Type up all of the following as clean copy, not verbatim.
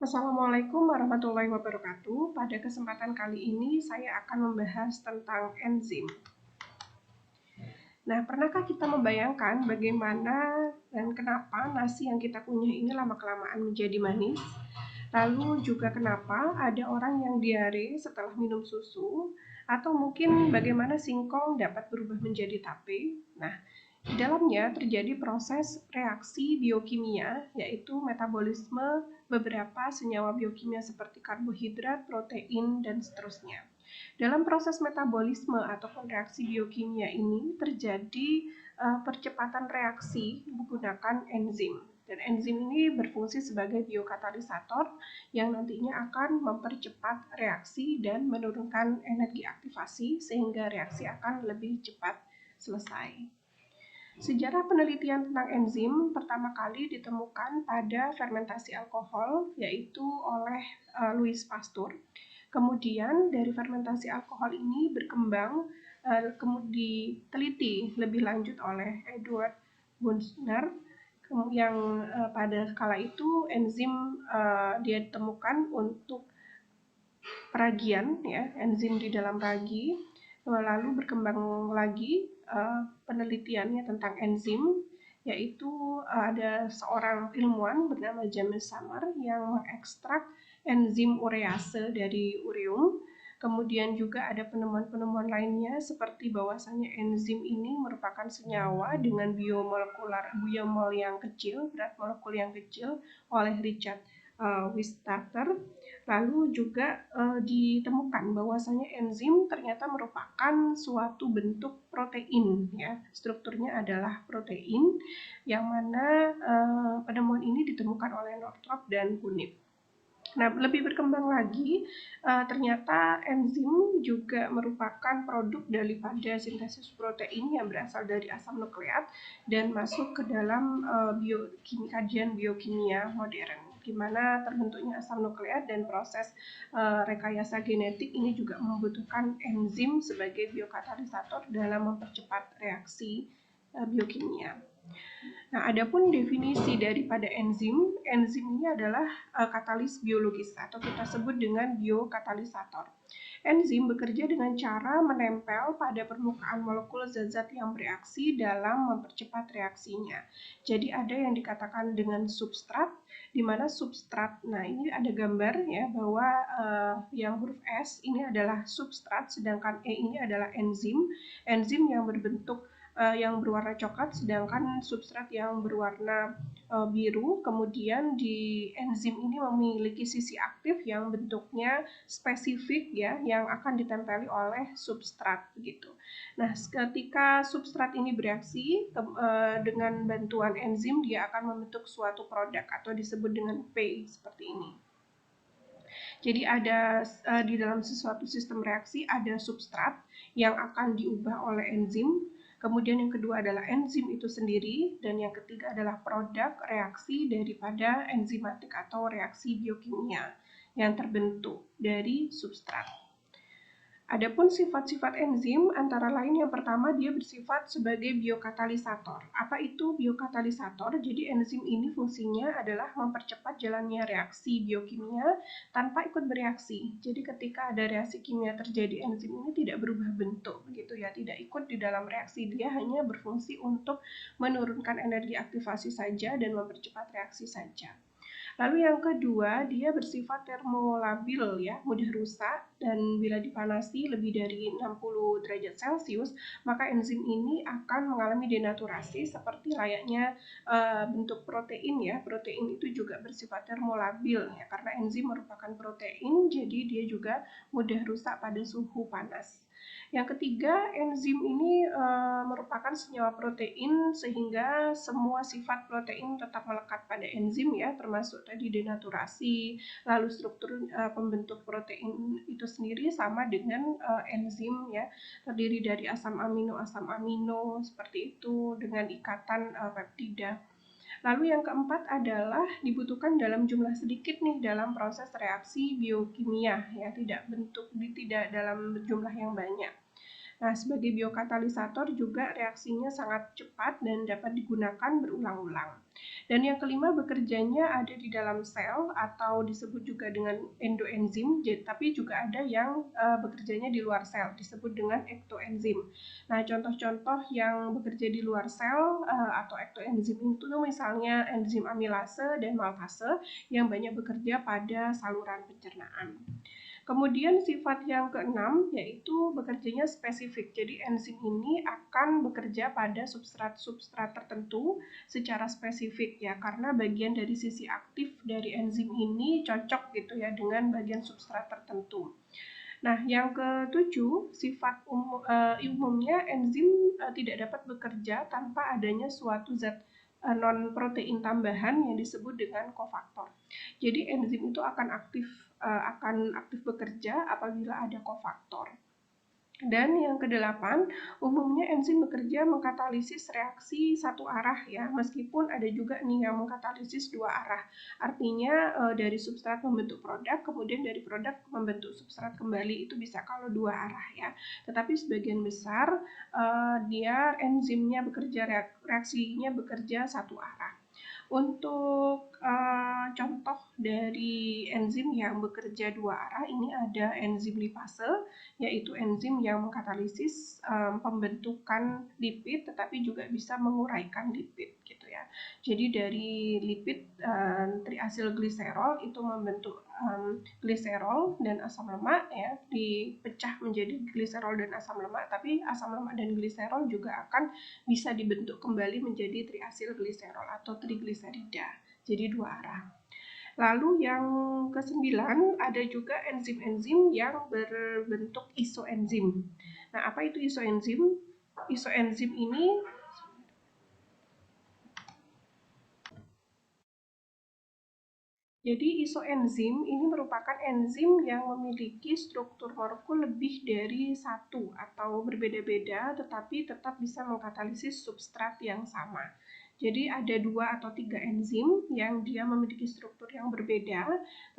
Assalamualaikum warahmatullahi wabarakatuh. Pada kesempatan kali ini saya akan membahas tentang enzim. Nah, pernahkah kita membayangkan bagaimana dan kenapa nasi yang kita kunyah ini lama-kelamaan menjadi manis? Lalu juga kenapa ada orang yang diare setelah minum susu? Atau mungkin bagaimana singkong dapat berubah menjadi tape? Nah, di dalamnya terjadi proses reaksi biokimia, yaitu metabolisme beberapa senyawa biokimia seperti karbohidrat, protein, dan seterusnya. Dalam proses metabolisme ataupun reaksi biokimia ini terjadi percepatan reaksi menggunakan enzim. Dan enzim ini berfungsi sebagai biokatalisator yang nantinya akan mempercepat reaksi dan menurunkan energi aktivasi sehingga reaksi akan lebih cepat selesai. Sejarah penelitian tentang enzim pertama kali ditemukan pada fermentasi alkohol, yaitu oleh Louis Pasteur. Kemudian dari fermentasi alkohol ini berkembang, kemudian diteliti lebih lanjut oleh Edward Bunzner, yang pada kala itu enzim dia ditemukan untuk peragian, ya, enzim di dalam ragi. Lalu berkembang lagi penelitiannya tentang enzim, yaitu ada seorang ilmuwan bernama James Summer yang mengekstrak enzim urease dari ureum. Kemudian juga ada penemuan-penemuan lainnya seperti bahwasanya enzim ini merupakan senyawa dengan biomol yang kecil, berat molekul yang kecil, oleh Richard Wiestater. Lalu juga ditemukan bahwasanya enzim ternyata merupakan suatu bentuk protein, ya. Strukturnya adalah protein, yang mana penemuan ini ditemukan oleh Northrop dan Hunip. Nah, lebih berkembang lagi, ternyata enzim juga merupakan produk daripada sintesis protein yang berasal dari asam nukleat dan masuk ke dalam kajian biokimia modern, di mana terbentuknya asam nukleat dan proses rekayasa genetik ini juga membutuhkan enzim sebagai biokatalisator dalam mempercepat reaksi biokimia. Nah, adapun definisi daripada enzim, enzim ini adalah katalis biologis atau kita sebut dengan biokatalisator. Enzim bekerja dengan cara menempel pada permukaan molekul zat-zat yang bereaksi dalam mempercepat reaksinya. Jadi ada yang dikatakan dengan substrat, di mana substrat, nah ini ada gambar ya bahwa yang huruf S ini adalah substrat, sedangkan E ini adalah enzim. Enzim yang berbentuk yang berwarna coklat, sedangkan substrat yang berwarna biru. Kemudian di enzim ini memiliki sisi aktif yang bentuknya spesifik, ya, yang akan ditempeli oleh substrat gitu. Nah, ketika substrat ini bereaksi dengan bantuan enzim, dia akan membentuk suatu produk atau disebut dengan P seperti ini. Jadi ada di dalam sesuatu sistem reaksi ada substrat yang akan diubah oleh enzim. Kemudian yang kedua adalah enzim itu sendiri, dan yang ketiga adalah produk reaksi daripada enzimatik atau reaksi biokimia yang terbentuk dari substrat. Adapun sifat-sifat enzim antara lain yang pertama dia bersifat sebagai biokatalisator. Apa itu biokatalisator? Jadi enzim ini fungsinya adalah mempercepat jalannya reaksi biokimia tanpa ikut bereaksi. Jadi ketika ada reaksi kimia terjadi, enzim ini tidak berubah bentuk begitu ya, tidak ikut di dalam reaksi, dia hanya berfungsi untuk menurunkan energi aktivasi saja dan mempercepat reaksi saja. Lalu yang kedua, dia bersifat termolabil, ya, mudah rusak, dan bila dipanasi lebih dari 60 derajat Celcius, maka enzim ini akan mengalami denaturasi seperti layaknya bentuk protein, ya. Protein itu juga bersifat termolabil, ya, karena enzim merupakan protein, jadi dia juga mudah rusak pada suhu panas. Yang ketiga, enzim ini merupakan senyawa protein sehingga semua sifat protein tetap melekat pada enzim, ya, termasuk tadi denaturasi, lalu struktur pembentuk protein itu sendiri sama dengan enzim, ya, terdiri dari asam amino seperti itu dengan ikatan peptida. Lalu yang keempat adalah dibutuhkan dalam jumlah sedikit nih dalam proses reaksi biokimia, ya, tidak dalam jumlah yang banyak. Nah, sebagai biokatalisator juga reaksinya sangat cepat dan dapat digunakan berulang-ulang. Dan yang kelima, bekerjanya ada di dalam sel atau disebut juga dengan endoenzim, tapi juga ada yang bekerjanya di luar sel, disebut dengan ektoenzim. Nah, contoh-contoh yang bekerja di luar sel atau ektoenzim itu misalnya enzim amilase dan maltase yang banyak bekerja pada saluran pencernaan. Kemudian sifat yang keenam yaitu bekerjanya spesifik. Jadi enzim ini akan bekerja pada substrat-substrat tertentu secara spesifik ya, karena bagian dari sisi aktif dari enzim ini cocok gitu ya dengan bagian substrat tertentu. Nah, yang ketujuh, sifat umumnya enzim tidak dapat bekerja tanpa adanya suatu zat non protein tambahan yang disebut dengan kofaktor. Jadi enzim itu akan aktif bekerja apabila ada kofaktor. Dan yang kedelapan, umumnya enzim bekerja mengkatalisis reaksi satu arah ya, meskipun ada juga nih yang mengkatalisis dua arah. Artinya dari substrat membentuk produk, kemudian dari produk membentuk substrat kembali, itu bisa kalau dua arah ya. Tetapi sebagian besar dia enzimnya bekerja, reaksinya bekerja satu arah. Untuk contoh dari enzim yang bekerja dua arah ini ada enzim lipase, yaitu enzim yang mengkatalisis pembentukan lipid tetapi juga bisa menguraikan lipid gitu ya. Jadi dari lipid triasilgliserol itu membentuk gliserol dan asam lemak ya, dipecah menjadi gliserol dan asam lemak, tapi asam lemak dan gliserol juga akan bisa dibentuk kembali menjadi triasilgliserol atau trigliserida. Jadi dua arah. Lalu yang kesembilan ada juga enzim-enzim yang berbentuk isoenzim. Nah, apa itu isoenzim? Isoenzim ini Jadi isoenzim ini merupakan enzim yang memiliki struktur molekul lebih dari satu atau berbeda-beda tetapi tetap bisa mengkatalisis substrat yang sama. Jadi ada dua atau tiga enzim yang dia memiliki struktur yang berbeda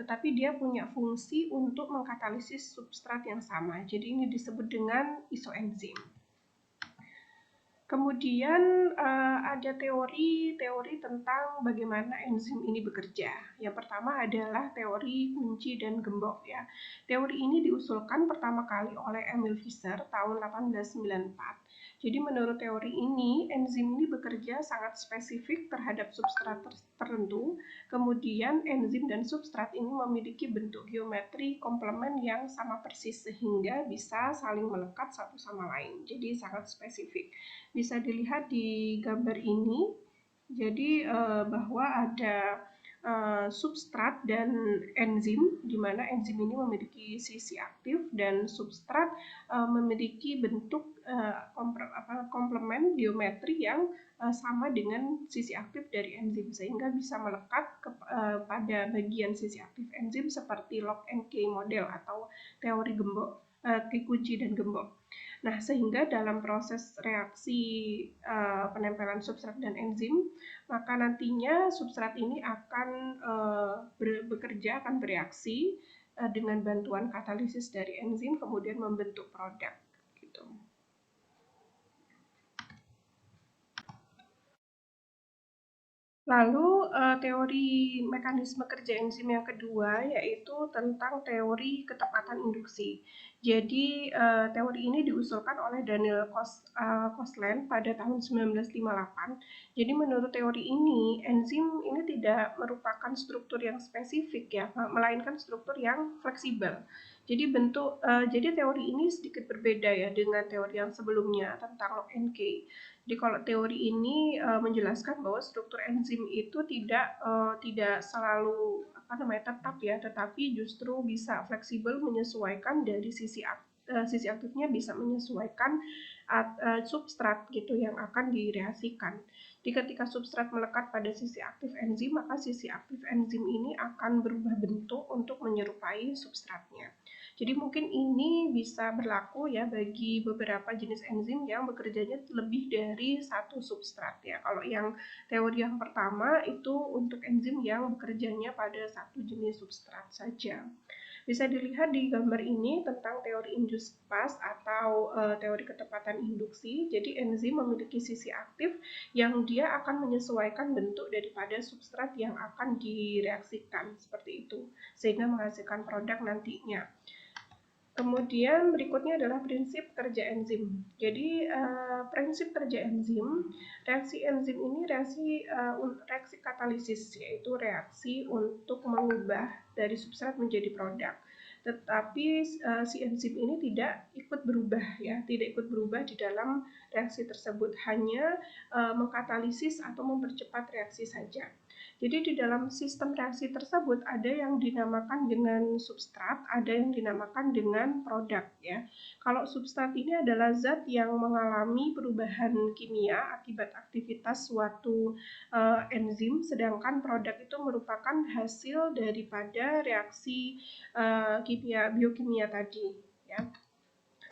tetapi dia punya fungsi untuk mengkatalisis substrat yang sama. Jadi ini disebut dengan isoenzim. Kemudian ada teori-teori tentang bagaimana enzim ini bekerja. Yang pertama adalah teori kunci dan gembok ya. Teori ini diusulkan pertama kali oleh Emil Fischer tahun 1894. Jadi menurut teori ini, enzim ini bekerja sangat spesifik terhadap substrat tertentu. Kemudian enzim dan substrat ini memiliki bentuk geometri komplement yang sama persis sehingga bisa saling melekat satu sama lain. Jadi sangat spesifik. Bisa dilihat di gambar ini. Jadi bahwa ada substrat dan enzim, di mana enzim ini memiliki sisi aktif dan substrat memiliki bentuk komplement geometri yang sama dengan sisi aktif dari enzim, sehingga bisa melekat pada bagian sisi aktif enzim seperti lock and key model atau teori gembok, kunci dan gembok. Nah, sehingga dalam proses reaksi penempelan substrat dan enzim, maka nantinya substrat ini akan bekerja, akan bereaksi dengan bantuan katalisis dari enzim, kemudian membentuk produk. Gitu. Lalu teori mekanisme kerja enzim yang kedua yaitu tentang teori ketepatan induksi. Jadi teori ini diusulkan oleh Daniel Kostland pada tahun 1958. Jadi menurut teori ini, enzim ini tidak merupakan struktur yang spesifik ya, melainkan struktur yang fleksibel. Jadi teori ini sedikit berbeda ya dengan teori yang sebelumnya tentang lock and key. Jadi kalau teori ini menjelaskan bahwa struktur enzim itu tidak selalu tetap ya, tetapi justru bisa fleksibel menyesuaikan dari sisi aktifnya, bisa menyesuaikan substrat gitu yang akan direaksikan. Jadi ketika substrat melekat pada sisi aktif enzim, maka sisi aktif enzim ini akan berubah bentuk untuk menyerupai substratnya. Jadi mungkin ini bisa berlaku ya bagi beberapa jenis enzim yang bekerjanya lebih dari satu substrat ya. Kalau yang teori yang pertama itu untuk enzim yang bekerjanya pada satu jenis substrat saja. Bisa dilihat di gambar ini tentang teori induced fast atau teori ketepatan induksi. Jadi enzim memiliki sisi aktif yang dia akan menyesuaikan bentuk daripada substrat yang akan direaksikan seperti itu, sehingga menghasilkan produk nantinya. Kemudian berikutnya adalah prinsip kerja enzim. Jadi prinsip kerja enzim, reaksi enzim ini reaksi katalisis, yaitu reaksi untuk mengubah dari substrat menjadi produk. Tetapi si enzim ini tidak ikut berubah ya, tidak ikut berubah di dalam reaksi tersebut, hanya mengkatalisis atau mempercepat reaksi saja. Jadi di dalam sistem reaksi tersebut ada yang dinamakan dengan substrat, ada yang dinamakan dengan produk ya. Kalau substrat ini adalah zat yang mengalami perubahan kimia akibat aktivitas suatu enzim, sedangkan produk itu merupakan hasil daripada reaksi biokimia tadi ya.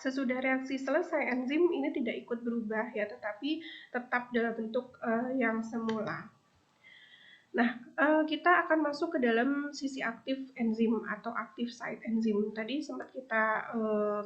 Sesudah reaksi selesai, enzim ini tidak ikut berubah ya, tetapi tetap dalam bentuk yang semula. Nah, kita akan masuk ke dalam sisi aktif enzim atau active site enzim. Tadi sempat kita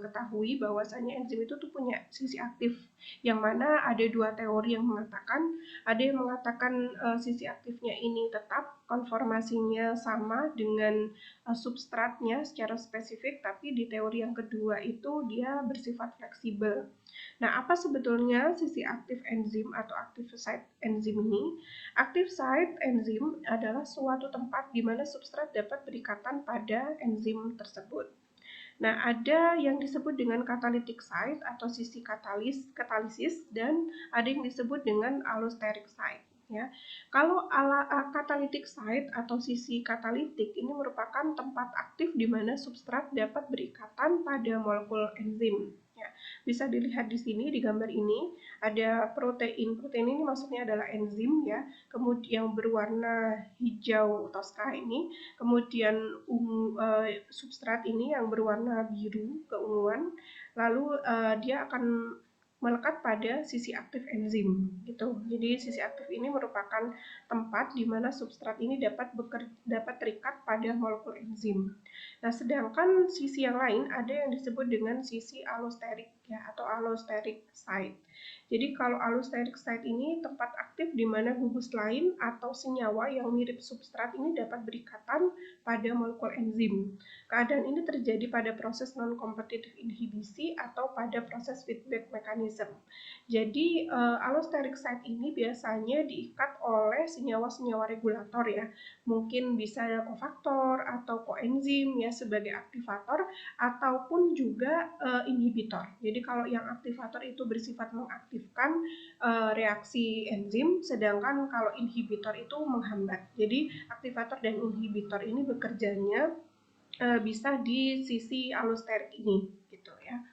ketahui bahwasanya enzim itu tuh punya sisi aktif, yang mana ada dua teori yang mengatakan, ada yang mengatakan sisi aktifnya ini tetap konformasinya sama dengan substratnya secara spesifik, tapi di teori yang kedua itu dia bersifat fleksibel. Nah, apa sebetulnya sisi aktif enzim atau active site enzim ini? Active site enzim adalah suatu tempat di mana substrat dapat berikatan pada enzim tersebut. Nah, ada yang disebut dengan catalytic site atau sisi katalisis, dan ada yang disebut dengan allosteric site. Ya, kalau catalytic site atau sisi katalitik ini merupakan tempat aktif di mana substrat dapat berikatan pada molekul enzim. Ya, bisa dilihat di sini di gambar ini ada protein. Protein ini maksudnya adalah enzim ya. Kemudian yang berwarna hijau toska ini, kemudian substrat ini yang berwarna biru keunguan, lalu dia akan melekat pada sisi aktif enzim gitu. Jadi sisi aktif ini merupakan tempat di mana substrat ini dapat terikat pada molekul enzim. Nah, sedangkan sisi yang lain ada yang disebut dengan sisi allosterik ya, atau allosteric site. Jadi kalau allosteric site ini tempat aktif di mana gugus lain atau senyawa yang mirip substrat ini dapat berikatan pada molekul enzim. Keadaan ini terjadi pada proses non-competitive inhibisi atau pada proses feedback mechanism. Jadi allosteric site ini biasanya diikat oleh senyawa-senyawa regulator ya. Mungkin bisa kofaktor atau koenzim ya sebagai aktivator, ataupun juga inhibitor. Jadi kalau yang aktivator itu bersifat mengaktifkan reaksi enzim, sedangkan kalau inhibitor itu menghambat. Jadi aktivator dan inhibitor ini bekerjanya bisa di sisi allosterik ini gitu ya.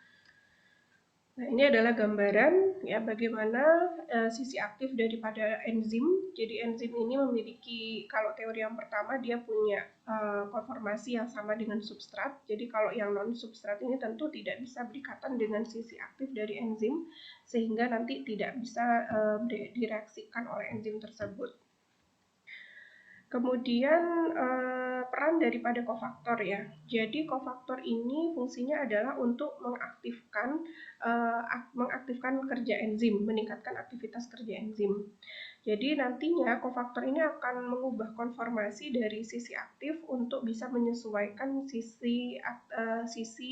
Nah, ini adalah gambaran ya bagaimana sisi aktif daripada enzim. Jadi enzim ini memiliki, kalau teori yang pertama dia punya konformasi yang sama dengan substrat. Jadi kalau yang non substrat ini tentu tidak bisa berikatan dengan sisi aktif dari enzim, sehingga nanti tidak bisa direaksikan oleh enzim tersebut. Kemudian peran daripada kofaktor ya. Jadi kofaktor ini fungsinya adalah untuk mengaktifkan kerja enzim, meningkatkan aktivitas kerja enzim. Jadi nantinya kofaktor ini akan mengubah konformasi dari sisi aktif untuk bisa menyesuaikan sisi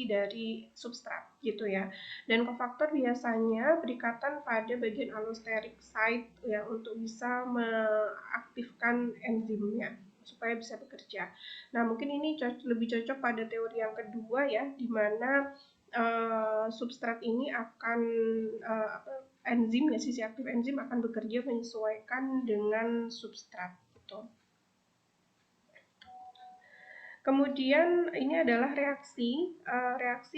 dari substrat gitu ya. Dan kofaktor biasanya berikatan pada bagian allosteric site ya untuk bisa mengaktifkan enzimnya supaya bisa bekerja. Nah, mungkin ini lebih cocok pada teori yang kedua ya, di mana substrat ini akan enzim ya, sisi aktif enzim akan bekerja menyesuaikan dengan substrat gitu. Kemudian ini adalah reaksi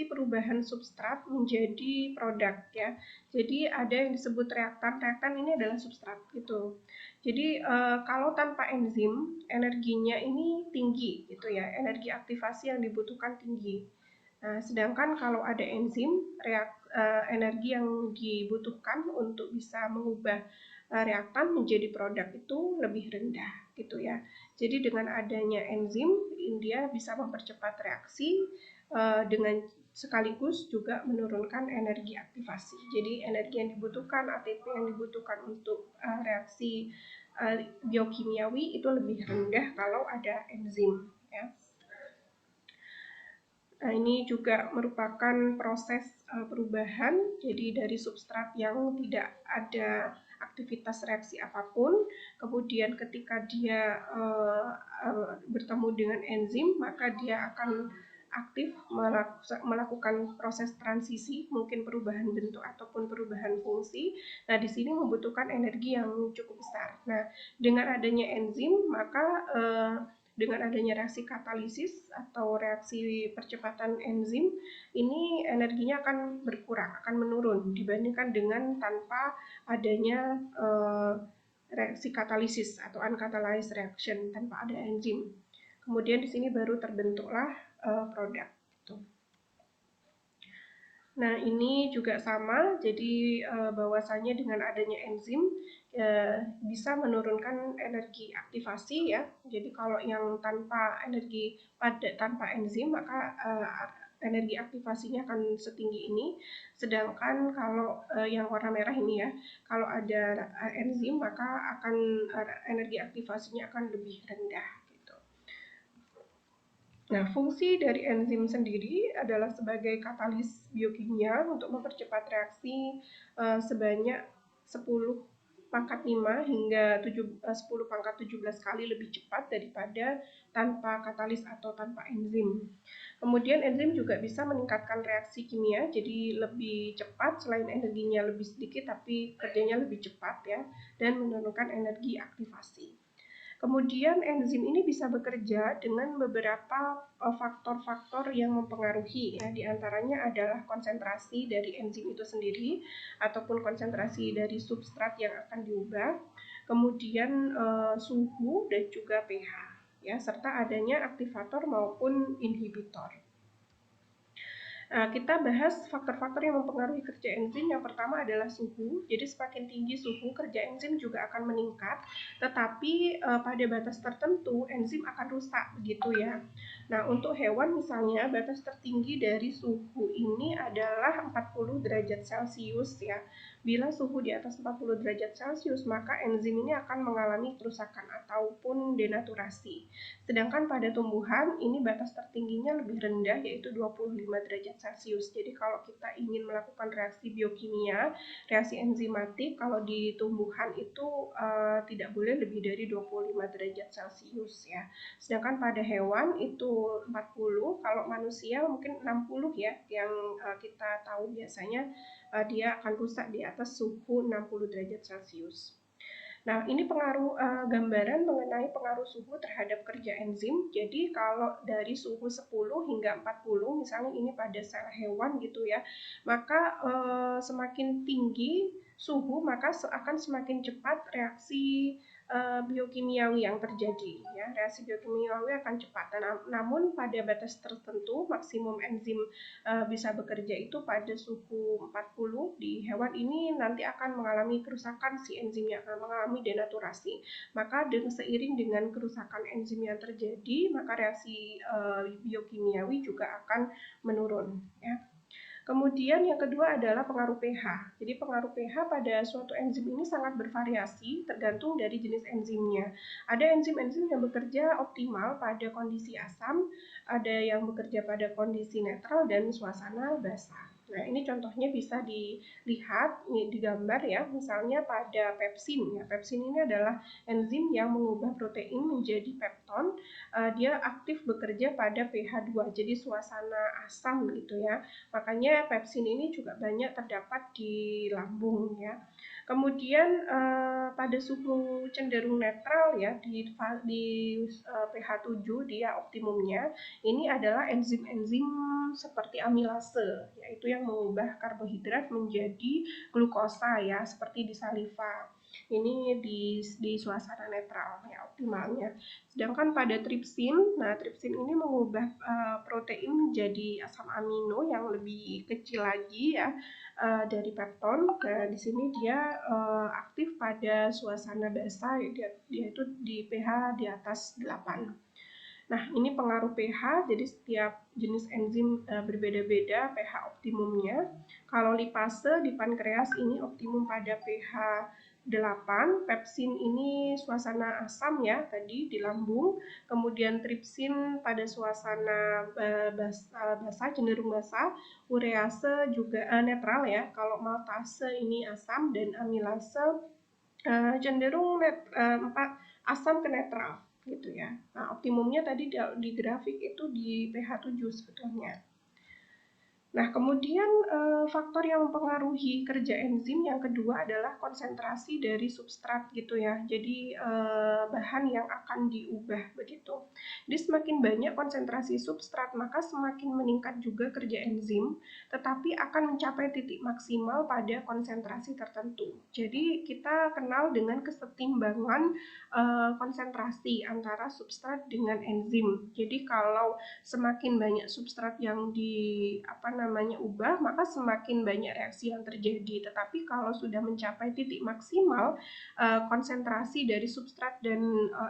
perubahan substrat menjadi produk ya. Jadi ada yang disebut reaktan. Reaktan ini adalah substrat gitu. Jadi kalau tanpa enzim energinya ini tinggi gitu ya. Energi aktivasi yang dibutuhkan tinggi. Nah, sedangkan kalau ada enzim, energi yang dibutuhkan untuk bisa mengubah reaktan menjadi produk itu lebih rendah. gitu ya. Jadi dengan adanya enzim, dia bisa mempercepat reaksi dengan sekaligus juga menurunkan energi aktivasi. Jadi energi yang dibutuhkan, ATP yang dibutuhkan untuk reaksi biokimiawi itu lebih rendah kalau ada enzim ya. Nah, ini juga merupakan proses perubahan, jadi dari substrat yang tidak ada aktivitas reaksi apapun, kemudian ketika dia bertemu dengan enzim, maka dia akan aktif melakukan proses transisi, mungkin perubahan bentuk ataupun perubahan fungsi. Nah, di sini membutuhkan energi yang cukup besar. Nah, dengan adanya enzim, maka dengan adanya reaksi katalisis atau reaksi percepatan enzim, ini energinya akan berkurang, akan menurun dibandingkan dengan tanpa adanya reaksi katalisis atau uncatalyzed reaction tanpa ada enzim. Kemudian di sini baru terbentuklah produk. Nah, ini juga sama, jadi bahwasanya dengan adanya enzim bisa menurunkan energi aktivasi ya. Jadi kalau yang tanpa enzim, maka energi aktivasinya akan setinggi ini. Sedangkan kalau yang warna merah ini ya, kalau ada enzim maka akan energi aktivasinya akan lebih rendah. Nah, fungsi dari enzim sendiri adalah sebagai katalis biokimia untuk mempercepat reaksi sebanyak 10 pangkat 5 hingga 10 pangkat 17 kali lebih cepat daripada tanpa katalis atau tanpa enzim. Kemudian enzim juga bisa meningkatkan reaksi kimia, jadi lebih cepat selain energinya lebih sedikit tapi kerjanya lebih cepat ya, dan menurunkan energi aktivasi. Kemudian enzim ini bisa bekerja dengan beberapa faktor-faktor yang mempengaruhi ya, diantaranya adalah konsentrasi dari enzim itu sendiri ataupun konsentrasi dari substrat yang akan diubah, kemudian suhu dan juga pH ya, serta adanya aktivator maupun inhibitor. Nah, kita bahas faktor-faktor yang mempengaruhi kerja enzim. Yang pertama adalah suhu. Jadi semakin tinggi suhu, kerja enzim juga akan meningkat. Tetapi pada batas tertentu enzim akan rusak, begitu ya. Nah, untuk hewan misalnya batas tertinggi dari suhu ini adalah 40 derajat Celcius ya. Bila suhu di atas 40 derajat Celcius, maka enzim ini akan mengalami kerusakan ataupun denaturasi. Sedangkan pada tumbuhan ini batas tertingginya lebih rendah, yaitu 25 derajat Celcius. Jadi kalau kita ingin melakukan reaksi biokimia, reaksi enzimatik, kalau di tumbuhan itu tidak boleh lebih dari 25 derajat Celcius ya. Sedangkan pada hewan itu 40, kalau manusia mungkin 60 ya, yang kita tahu biasanya dia akan rusak di atas suhu 60 derajat Celcius. Nah, ini pengaruh gambaran mengenai pengaruh suhu terhadap kerja enzim. Jadi kalau dari suhu 10 hingga 40, misalnya ini pada sel hewan gitu ya, maka semakin tinggi suhu maka akan semakin cepat reaksi biokimiawi yang terjadi ya. Reaksi biokimiawi akan cepat. Namun pada batas tertentu maksimum enzim bisa bekerja itu pada suhu 40 di hewan ini nanti akan mengalami kerusakan, si enzimnya akan mengalami denaturasi. Maka seiring dengan kerusakan enzim yang terjadi, maka reaksi biokimiawi juga akan menurun ya. Kemudian yang kedua adalah pengaruh pH. Jadi pengaruh pH pada suatu enzim ini sangat bervariasi tergantung dari jenis enzimnya. Ada enzim-enzim yang bekerja optimal pada kondisi asam, ada yang bekerja pada kondisi netral dan suasana basah. Nah, ini contohnya bisa dilihat di gambar ya, misalnya pada pepsin ya. Pepsin ini adalah enzim yang mengubah protein menjadi pepton. Dia aktif bekerja pada pH 2, jadi suasana asam gitu ya. Makanya pepsin ini juga banyak terdapat di lambung ya. Kemudian pada suhu cenderung netral ya, di pH 7 dia optimumnya, ini adalah enzim-enzim seperti amilase, yaitu yang mengubah karbohidrat menjadi glukosa ya, seperti di saliva. Ini di suasana netral ya optimalnya. Sedangkan pada tripsin, nah tripsin ini mengubah protein menjadi asam amino yang lebih kecil lagi ya dari pepton. Nah, di sini dia aktif pada suasana basah, dia itu di pH di atas 8. Nah, ini pengaruh pH, jadi setiap jenis enzim berbeda-beda pH optimumnya. Kalau lipase di pankreas ini optimum pada pH 8, pepsin ini suasana asam ya tadi di lambung, kemudian tripsin pada suasana basah, cenderung basah, urease juga netral ya. Kalau maltase ini asam dan amilase cenderung asam ke netral gitu ya. Nah, optimumnya tadi di grafik itu di pH 7 sebetulnya. Nah, kemudian faktor yang mempengaruhi kerja enzim yang kedua adalah konsentrasi dari substrat gitu ya. Jadi bahan yang akan diubah begitu. Jadi semakin banyak konsentrasi substrat, maka semakin meningkat juga kerja enzim, tetapi akan mencapai titik maksimal pada konsentrasi tertentu. Jadi kita kenal dengan kesetimbangan konsentrasi antara substrat dengan enzim. Jadi kalau semakin banyak substrat yang ubah, maka semakin banyak reaksi yang terjadi. Tetapi kalau sudah mencapai titik maksimal, konsentrasi dari substrat dan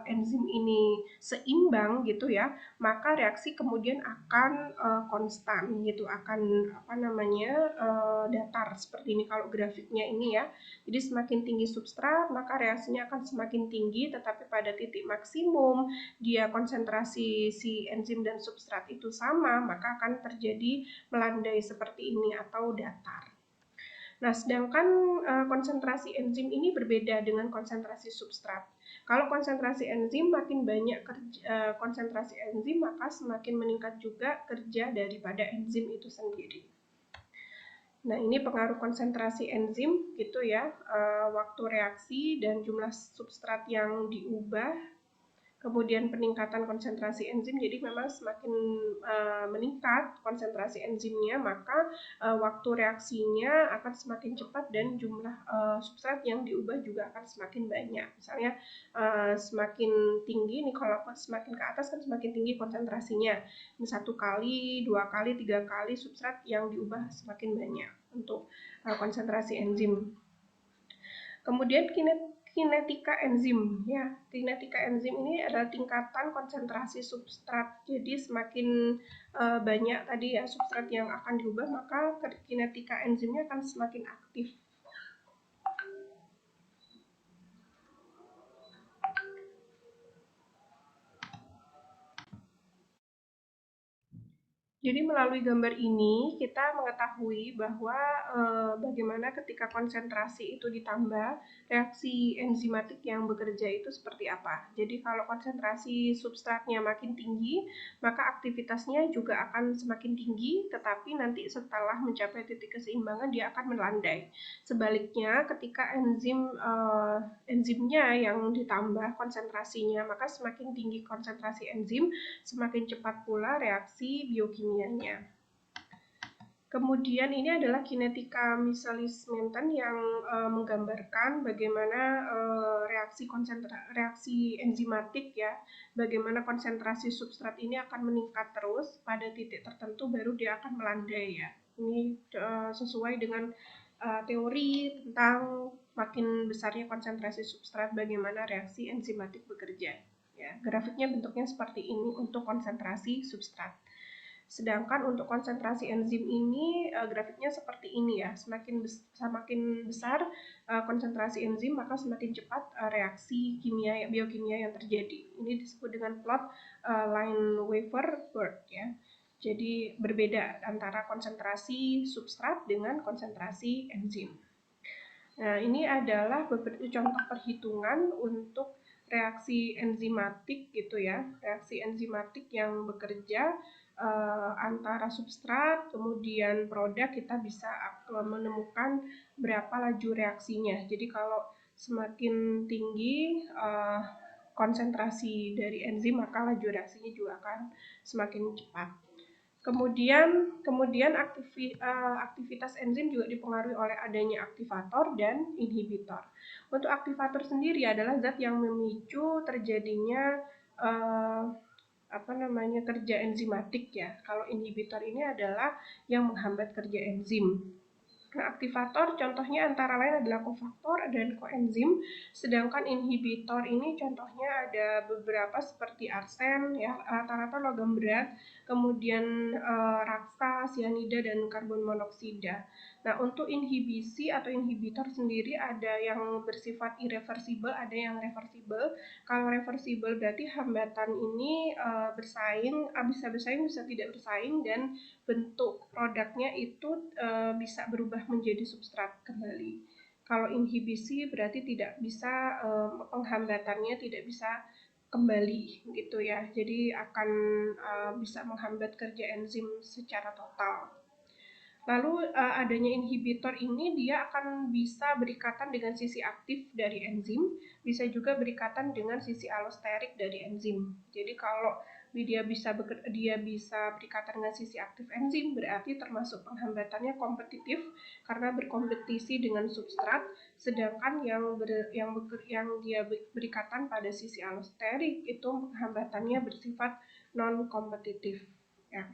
enzim ini seimbang gitu ya, maka reaksi kemudian akan konstan gitu, akan datar seperti ini kalau grafiknya ini ya. Jadi semakin tinggi substrat, maka reaksinya akan semakin tinggi, tetapi pada titik maksimum dia konsentrasi si enzim dan substrat itu sama, maka akan terjadi melandai seperti ini atau datar. Nah, sedangkan konsentrasi enzim ini berbeda dengan konsentrasi substrat. Kalau konsentrasi enzim makin banyak konsentrasi enzim, maka semakin meningkat juga kerja daripada enzim itu sendiri. Nah, ini pengaruh konsentrasi enzim gitu ya, waktu reaksi dan jumlah substrat yang diubah, kemudian peningkatan konsentrasi enzim. Jadi memang semakin meningkat konsentrasi enzimnya, maka waktu reaksinya akan semakin cepat dan jumlah substrat yang diubah juga akan semakin banyak. Misalnya semakin tinggi nih, kalau semakin ke atas kan semakin tinggi konsentrasinya. Ini 1 kali, 2 kali, 3 kali substrat yang diubah semakin banyak untuk konsentrasi enzim. Kemudian kinetika enzim ya. Kinetika enzim ini adalah tingkatan konsentrasi substrat. Jadi semakin banyak tadi ya substrat yang akan diubah, maka kinetika enzimnya akan semakin aktif. Jadi melalui gambar ini kita mengetahui bahwa bagaimana ketika konsentrasi itu ditambah, reaksi enzimatik yang bekerja itu seperti apa. Jadi kalau konsentrasi substratnya makin tinggi, maka aktivitasnya juga akan semakin tinggi, tetapi nanti setelah mencapai titik keseimbangan dia akan melandai. Sebaliknya ketika enzimnya yang ditambah konsentrasinya, maka semakin tinggi konsentrasi enzim, semakin cepat pula reaksi biokimianya. Kemudian ini adalah kinetika Michaelis-Menten yang menggambarkan bagaimana reaksi enzimatik ya, bagaimana konsentrasi substrat ini akan meningkat terus, pada titik tertentu baru dia akan melandai ya. Ini sesuai dengan teori tentang makin besarnya konsentrasi substrat, bagaimana reaksi enzimatik bekerja. Ya, grafiknya bentuknya seperti ini untuk konsentrasi substrat. Sedangkan untuk konsentrasi enzim ini grafiknya seperti ini ya, semakin besar konsentrasi enzim, maka semakin cepat reaksi biokimia yang terjadi. Ini disebut dengan plot Lineweaver-Burk ya. Jadi berbeda antara konsentrasi substrat dengan konsentrasi enzim. Nah, ini adalah beberapa contoh perhitungan untuk reaksi enzimatik gitu ya, reaksi enzimatik yang bekerja antara substrat kemudian produk, kita bisa menemukan berapa laju reaksinya. Jadi kalau semakin tinggi konsentrasi dari enzim, maka laju reaksinya juga akan semakin cepat. Kemudian aktivitas enzim juga dipengaruhi oleh adanya aktivator dan inhibitor. Untuk aktivator sendiri adalah zat yang memicu terjadinya eh, kerja enzimatik ya. Kalau inhibitor ini adalah yang menghambat kerja enzim. Nah, aktivator contohnya antara lain adalah kofaktor dan koenzim, sedangkan inhibitor ini contohnya ada beberapa seperti arsen ya, rata-rata logam berat, kemudian raksa, sianida dan karbon monoksida. Nah, untuk inhibisi atau inhibitor sendiri ada yang bersifat irreversibel, ada yang reversibel. Kalau reversibel berarti hambatan ini bisa bersaing, bisa tidak bersaing, dan bentuk produknya itu bisa berubah menjadi substrat kembali. Kalau inhibisi berarti tidak bisa, penghambatannya tidak bisa kembali gitu ya. Jadi akan bisa menghambat kerja enzim secara total. Lalu adanya inhibitor ini dia akan bisa berikatan dengan sisi aktif dari enzim, bisa juga berikatan dengan sisi allosterik dari enzim. Jadi kalau dia bisa berikatan dengan sisi aktif enzim, berarti termasuk penghambatannya kompetitif karena berkompetisi dengan substrat, sedangkan yang dia berikatan pada sisi allosterik itu penghambatannya bersifat non kompetitif ya.